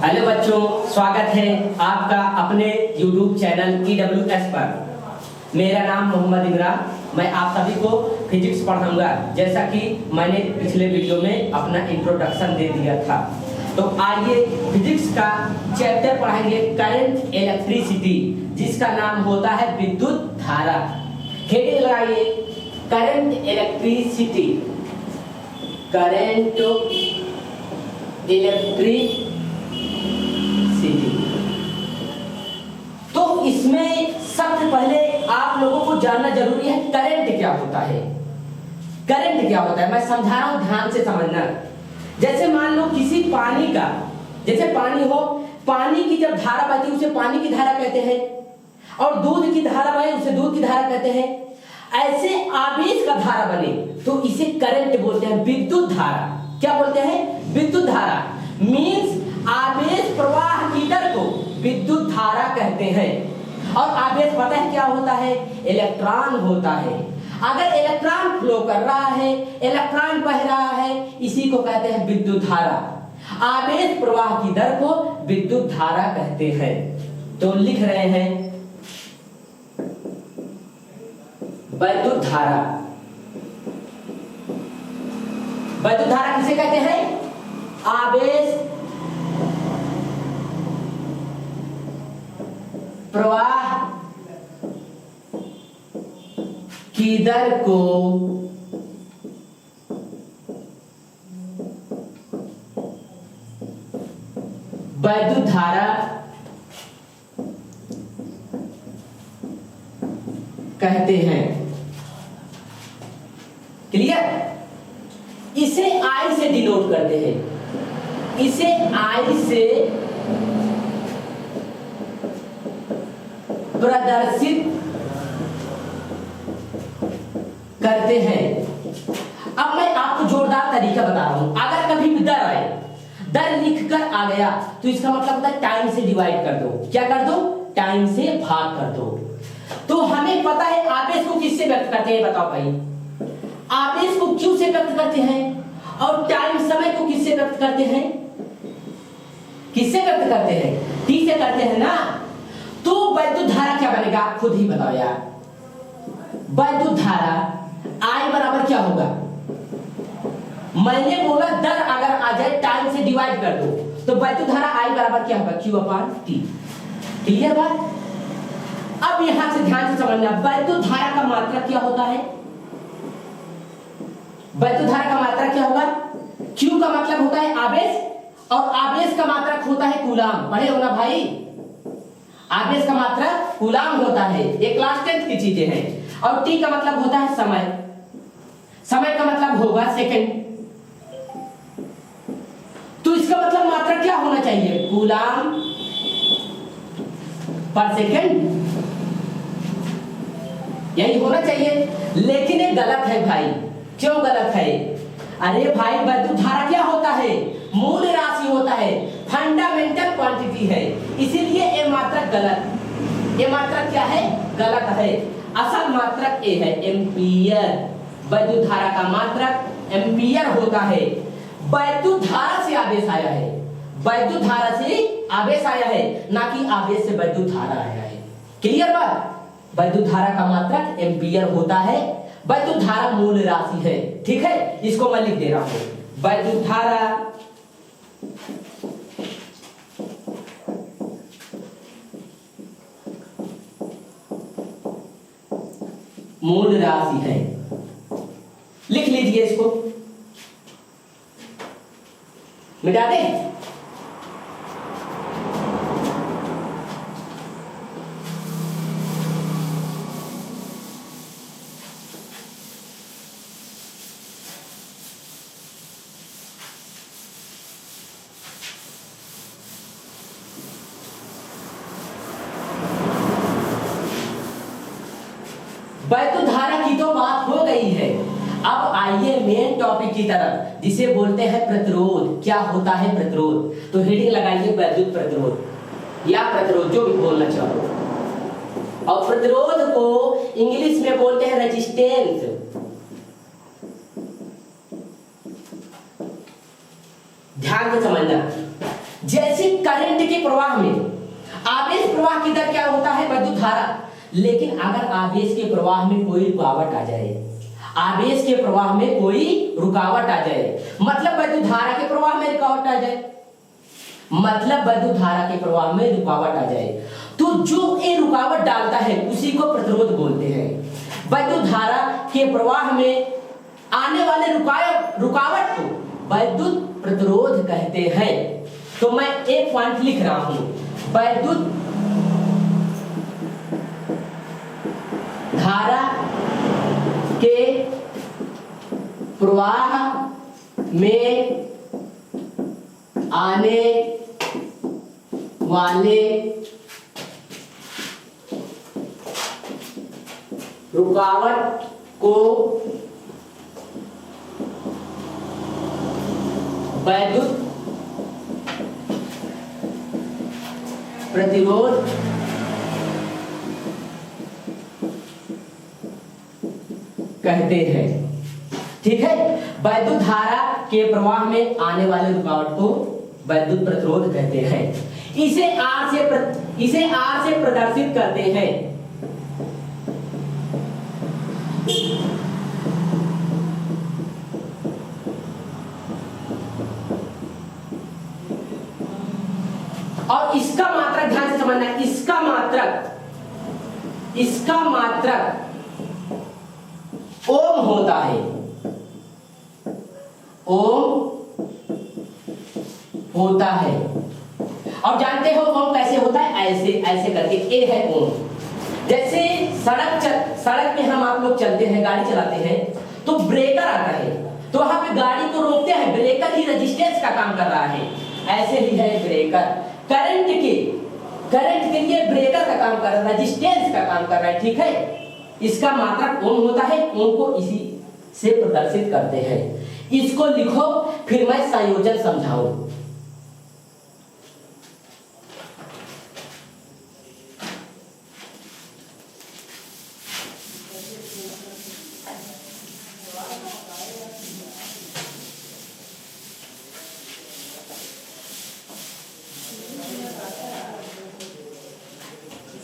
Hello बच्चों, स्वागत है आपका अपने YouTube चैनल EWS पर। मेरा नाम मोहम्मद इमरान। मैं आप सभी को फिजिक्स पढ़ाऊंगा, जैसा कि मैंने पिछले वीडियो में अपना इंट्रोडक्शन दे दिया था। तो आइए फिजिक्स का चैप्टर पढ़ाएंगे करंट इलेक्ट्रिसिटी, जिसका नाम होता है विद्युत धारा। हेडिंग लगाइए करंट इलेक्ट्रिसिटी, करंट इलेक्ट्रिसिटी। तो इसमें सबसे पहले आप लोगों को जानना जरूरी है करंट क्या होता है। करंट क्या होता है मैं समझा रहा हूं, ध्यान से समझना। जैसे मान लो किसी पानी का, जैसे पानी हो, पानी की जब धारा बहती है उसे पानी की धारा कहते हैं, और दूध की धारा बहे उसे दूध की धारा कहते हैं। ऐसे आवेश का धारा बने तो इसे करंट बोलते हैं, विद्युत धारा। क्या बोलते हैं? विद्युत धारा। मींस आवेश प्रवाह की दर को विद्युत धारा कहते हैं। और आवेश पता है क्या होता है? इलेक्ट्रॉन होता है। अगर इलेक्ट्रॉन फ्लो कर रहा है, इलेक्ट्रॉन बह रहा है, इसी को कहते हैं विद्युत धारा। आवेश प्रवाह की दर को विद्युत धारा कहते हैं। तो लिख रहे हैं विद्युत धारा। विद्युत धारा किसे कहते हैं? आवेश प्रवाह की दर को विद्युत धारा कहते हैं। क्लियर? इसे I से डिनोट करते हैं, इसे I से प्रदर्शित करते हैं। अब मैं आपको जोरदार तरीका बता रहा हूं। अगर कभी भी दर आए, दर लिखकर आ गया तो इसका मतलब होता है टाइम से डिवाइड कर दो। क्या कर दो? टाइम से भाग कर दो। तो हमें पता है आवेश को किससे व्यक्त करते हैं, बताओ भाई। आवेश को क्यू से व्यक्त करते हैं, और टाइम समय को किससे व्यक्त करते हैं? किससे व्यक्त करते हैं? टी से करते हैं ना। तो विद्युत धारा क्या बनेगा, आप खुद ही बताओ यार। विद्युत धारा I बराबर क्या होगा? मैंने बोला दर अगर आ जाए टाइम से डिवाइड कर दो, तो विद्युत धारा I बराबर क्या होगा? Q upon T। क्लियर बात? अब यहां से ध्यान से समझना, विद्युत धारा का मात्रक क्या होता है? विद्युत धारा का मात्रक क्या होगा? Q का मतलब होता है आवेश, और आवेश का मात्रक होता है कूलाम। पढ़े हो ना भाई? आवेश का मात्रक कूलाम होता है। ये क्लास 10 की चीजें हैं। और T का मतलब होता है समय। समय का मतलब होगा सेकंड। तो इसका मतलब मात्रक क्या होना चाहिए? कूलाम पर सेकंड, यही होना चाहिए। लेकिन ये गलत है भाई। क्यों गलत है? अरे भाई विद्युत धारा क्या होता है? मूल राशि होता है, फंडामेंटल क्वांटिटी है। इसीलिए ये मात्रक गलत। ये मात्रक क्या है? गलत है। असल मात्रक ये है एम्पियर। विद्युत धारा का मात्रक एम्पियर होता है। विद्युत धारा से आवेश आया है, विद्युत धारा से आवेश आया है, ना कि आवेश से विद्युत धारा आया है। क्लियर बात? विद्युत धारा का मात्रक एम्पियर होता है। विद्युत धारा मूल राशि है। ठीक है, इसको मैं लिख दे रहा हूं। विद्युत धारा मूल राशि है। लिख लीजिए इसको, मिटा दे। विद्युत धारा की तो बात हो गई है। अब आइए मेन टॉपिक की तरफ, जिसे बोलते हैं प्रतिरोध। क्या होता है प्रतिरोध? तो हेडिंग लगाइए विद्युत प्रतिरोध या प्रतिरोध, जो भी बोलना चाहो। और प्रतिरोध को इंग्लिश में बोलते हैं रेजिस्टेंस। ध्यान से समझना, जैसे करंट के प्रवाह में आवेश प्रवाह की दर क्या होता है, विद्युत धारा। लेकिन अगर आवेश के प्रवाह में कोई रुकावट आ जाए, आवेश के प्रवाह में कोई रुकावट आ जाए, मतलब विद्युत धारा के प्रवाह में रुकावट आ जाए, मतलब विद्युत धारा के प्रवाह में रुकावट आ जाए, तो जो ये रुकावट डालता है उसी को प्रतिरोध बोलते हैं। विद्युत धारा के प्रवाह में आने वाले रुकावट को विद्युत प्रतिरोध कहते हैं। तो मैं एक पॉइंट लिख रहा हूं, विद्युत धारा के प्रवाह में आने वाले रुकावट को विद्युत प्रतिरोध कहते हैं। ठीक है, विद्युत धारा के प्रवाह में आने वाले रुकावट को विद्युत प्रतिरोध कहते हैं। इसे R से प्रदर्शित करते हैं। और इसका मात्रक ध्यान से समझना, इसका मात्रक ओम होता है, ओम होता है। और जानते हो ओम कैसे होता है, ऐसे करके ए है ओम। जैसे सड़क पे हम आप लोग चलते हैं, गाड़ी चलाते हैं, तो ब्रेकर आता है, तो वहां पे गाड़ी को रोकते हैं, ब्रेकर ही रेजिस्टेंस का काम कर रहा है। ऐसे ही है ब्रेकर, करंट के लिए ब्रेकर का काम कर रहा है, रेजिस्टेंस का काम कर रहा है। ठीक है, इसका मात्रक ओम होता है, ओम को इसी से प्रदर्शित करते हैं। इसको लिखो, फिर मैं संयोजन समझाऊं।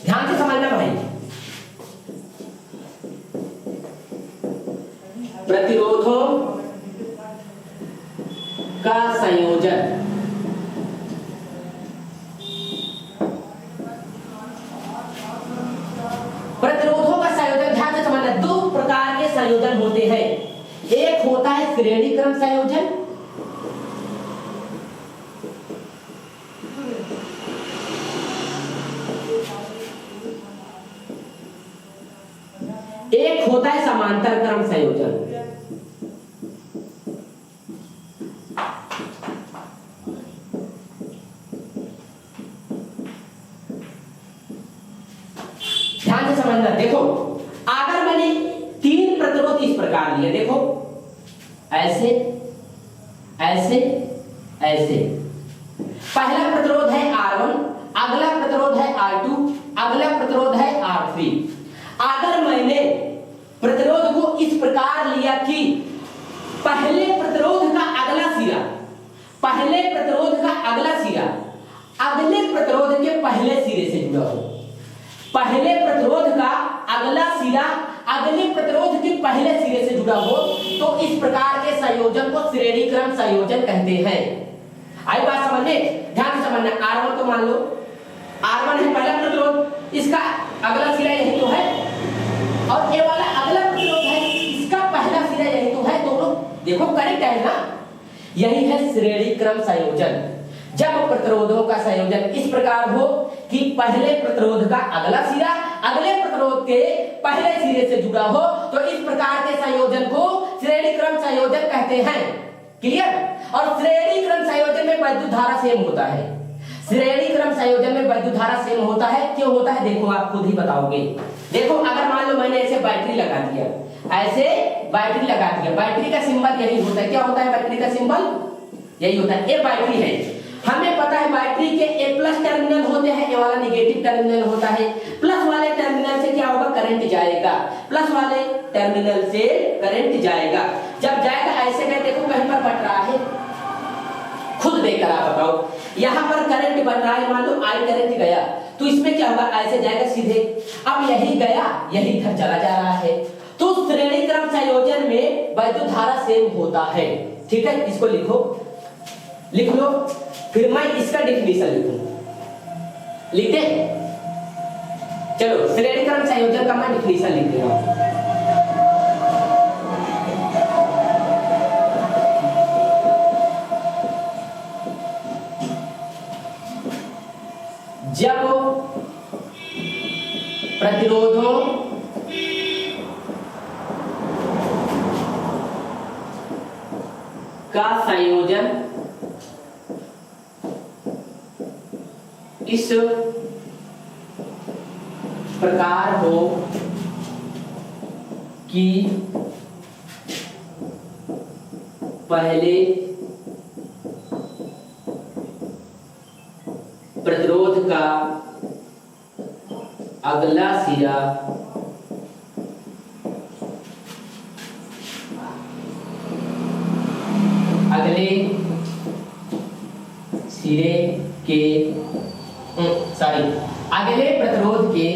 ध्यान से समझना भाई, प्रतिरोधों का संयोजन, प्रतिरोधों का संयोजन ध्यान से समझना। दो प्रकार के संयोजन होते हैं, एक होता है श्रेणी क्रम संयोजन, एक होता है समांतर क्रम संयोजन। ध्यान से समझना, देखो अगर मैंने तीन प्रतिरोध इस प्रकार लिए, देखो ऐसे ऐसे ऐसे, पहला प्रतिरोध है R1, अगला प्रतिरोध है R2, अगला प्रतिरोध है R3। अगर मैंने प्रतिरोध को इस प्रकार लिया कि पहले प्रतिरोध का अगला सिरा अगले प्रतिरोध के पहले सिरे से जुड़ा हो, पहले प्रतिरोध का अगला सिरा अगले प्रतिरोध के पहले सिरे से जुड़ा हो, तो इस प्रकार के संयोजन को श्रेणी क्रम संयोजन कहते हैं। आई बात समझने, ध्यान से समझना। R1 को मान लो, R1 है पहला प्रतिरोध, इसका अगला सिरा यही तो है, और ये वाला अगला प्रतिरोध है, इसका पहला सिरा यही तो है, दोनों देखो करेक्ट है ना। यही है श्रेणी क्रम संयोजन। जब प्रतिरोधों का संयोजन इस प्रकार हो कि पहले प्रतिरोध का अगला सिरा अगले प्रतिरोध के पहले सिरे से जुड़ा हो, तो इस प्रकार के संयोजन को श्रेणी क्रम संयोजन कहते हैं। क्लियर? और श्रेणी क्रम संयोजन में विद्युत धारा सेम होता है। श्रेणी क्रम संयोजन में विद्युत धारा सेम होता है। क्यों होता है देखो, आप खुद ही बताओगे। देखो अगर मान लो मैंने ऐसे बैटरी लगा दिया, ऐसे बैटरी लगा दिया, बैटरी का सिंबल यही होता है। क्या होता है बैटरी का सिंबल? यही होता है। ये बैटरी है, हमें पता है बैटरी के ए प्लस टर्मिनल होते हैं, ये वाला निगेटिव टर्मिनल होता है। प्लस वाले टर्मिनल से क्या होगा? करंट जाएगा। प्लस वाले टर्मिनल से करंट जाएगा। जब जाएगा ऐसे कहीं देखो कहीं पर बट रहा है, खुद देखकर आप बताओ। यहाँ पर करंट बन रहा है, मान लो आई करंट गया तो इसमें क्या होगा, ऐसे जाएगा सीधे। अब यही गया, यही इधर चला जा रहा है, तो श्रेणी क्रम संयोजन में वैद्युत धारा सेम होता है। ठीक है, इसको लिखो, लिख लो, फिर मैं इसका डेफिनेशन लिखूं। लिखते, चलो श्रेणी क्रम संयोजन का मैं डेफिनेशन लिख दे रहा हूं। जब प्रतिरोधों का संयोजन इस प्रकार हो कि पहले प्रतिरोध का अगला सिरा अगले सिरे के अगले प्रतिरोध के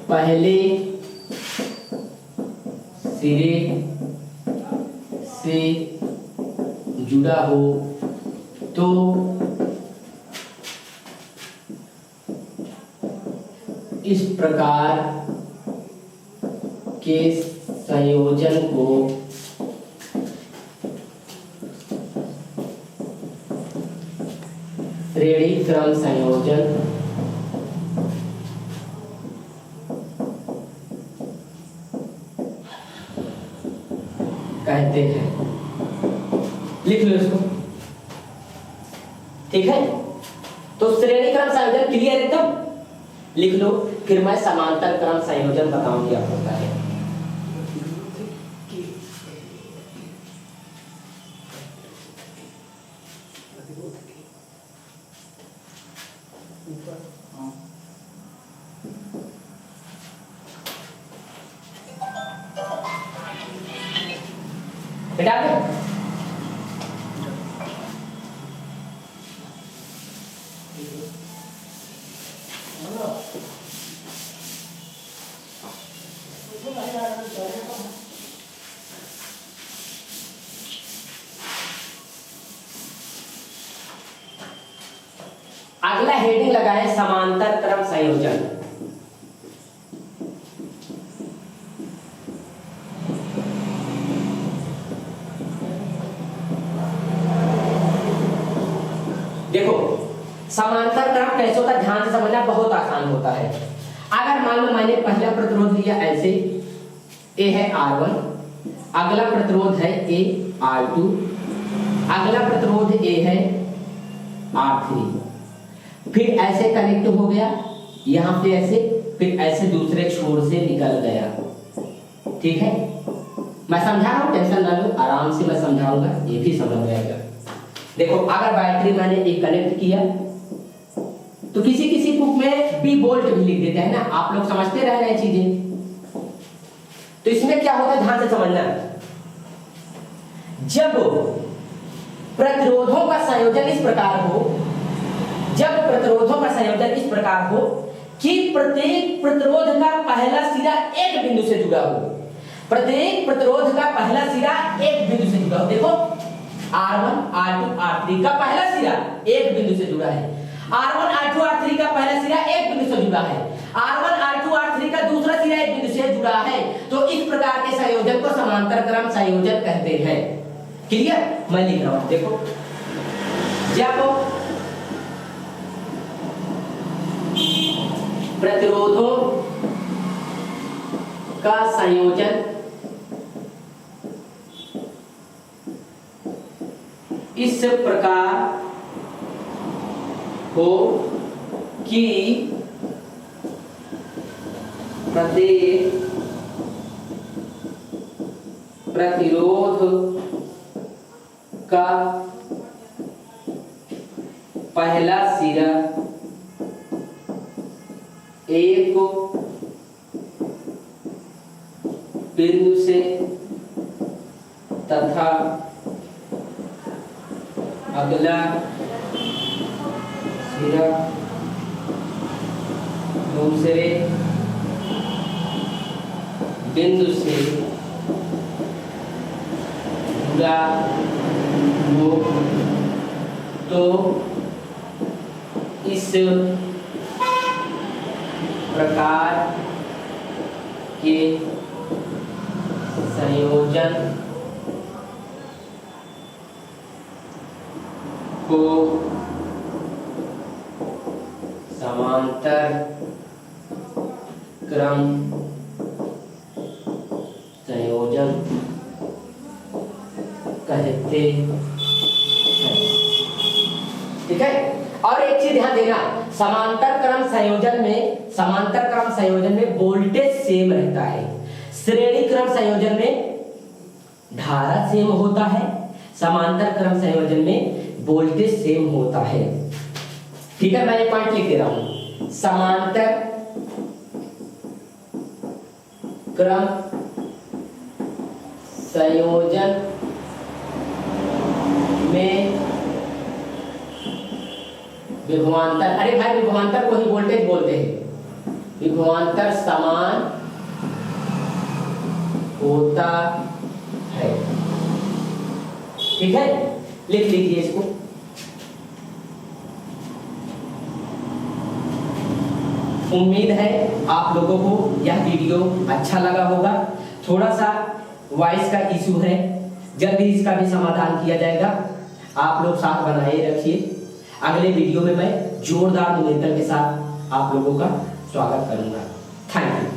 पहले सिरे से जुड़ा हो तो इस प्रकार के संयोजन को श्रेणी क्रम संयोजन कहते हैं। लिख लो इसको, ठीक है। तो श्रेणी क्रम संयोजन क्लियर एकदम, लिख लो, फिर मैं समांतर क्रम संयोजन बताऊंगी क्या होता है। बेटा अगला हेडिंग लगाए समांतर क्रम संयोजन। देखो समांतर क्रम कैसे होता है, ध्यान से समझना, बहुत आसान होता है। अगर मान लो मैंने पहला प्रतिरोध लिया ऐसे, ए है R1, अगला प्रतिरोध है ए R2, अगला प्रतिरोध ए है R3, फिर ऐसे कनेक्ट हो गया यहाँ पे ऐसे, फिर ऐसे दूसरे छोर से निकल गया। ठीक है, मैं समझा रहा हूँ, टेंशन ना लो, आराम से मैं समझाऊंगा, ये भी समझ जाएगा। देखो अगर बैटरी मैंने एक कनेक्ट किया तो किसी किसी बुक में बी वोल्ट भी लिख देते हैं ना, आप लोग समझते रह रहे चीजें। तो इसमें क्या होता है, ध्यान से समझना, जब प्रतिरोधों का संयोजन इस प्रकार हो, जब प्रतिरोधों का संयोजन इस प्रकार हो कि प्रत्येक प्रतिरोध का पहला सिरा एक बिंदु से जुड़ा हो, प्रत्येक प्रतिरोध का पहला सिरा एक बिंदु से जुड़ा हो। देखो R1, R2, R3 का पहला सिरा एक बिंदु से जुड़ा है, R1, R2, R3 का पहला सिरा एक बिंदु से जुड़ा है, R1, R2, R3 का दूसरा सिरा एक बिंदु से जुड़ा है। तो इस प्रकार के संयोजन को समांतर क्रम संयोजन कहते हैं। क्लियर, मैं लिख रहा हूं, देखो जब प्रतिरोधों का संयोजन इस प्रकार हो कि प्रत्येक प्रतिरोध का पहला सिरा एक बिंदु से अगला सिरा दूसरे बिंदु से जुड़ा हो तो इस प्रकार के संयोजन को समांतर क्रम संयोजन कहते हैं। ठीक है, और एक चीज ध्यान देना, समांतर क्रम संयोजन में वोल्टेज सेम रहता है। श्रेणी क्रम संयोजन में धारा सेम होता है, समांतर क्रम संयोजन में वोल्टेज सेम होता है। ठीक है, मैं ये पॉइंट लिख दे रहा हूं। समांतर क्रम संयोजन में विभवांतर, अरे भाई विभवांतर को ही वोल्टेज बोलते हैं, विभवांतर समान होता है। ठीक है, लिख लीजिए इसको। उम्मीद है आप लोगों को यह वीडियो अच्छा लगा होगा। थोड़ा सा वॉइस का इशू है, जल्दी इसका भी समाधान किया जाएगा। आप लोग साथ बनाए रखिए। अगले वीडियो में मैं जोरदार न्यूमेरिकल के साथ आप लोगों का स्वागत करूंगा। Thank you.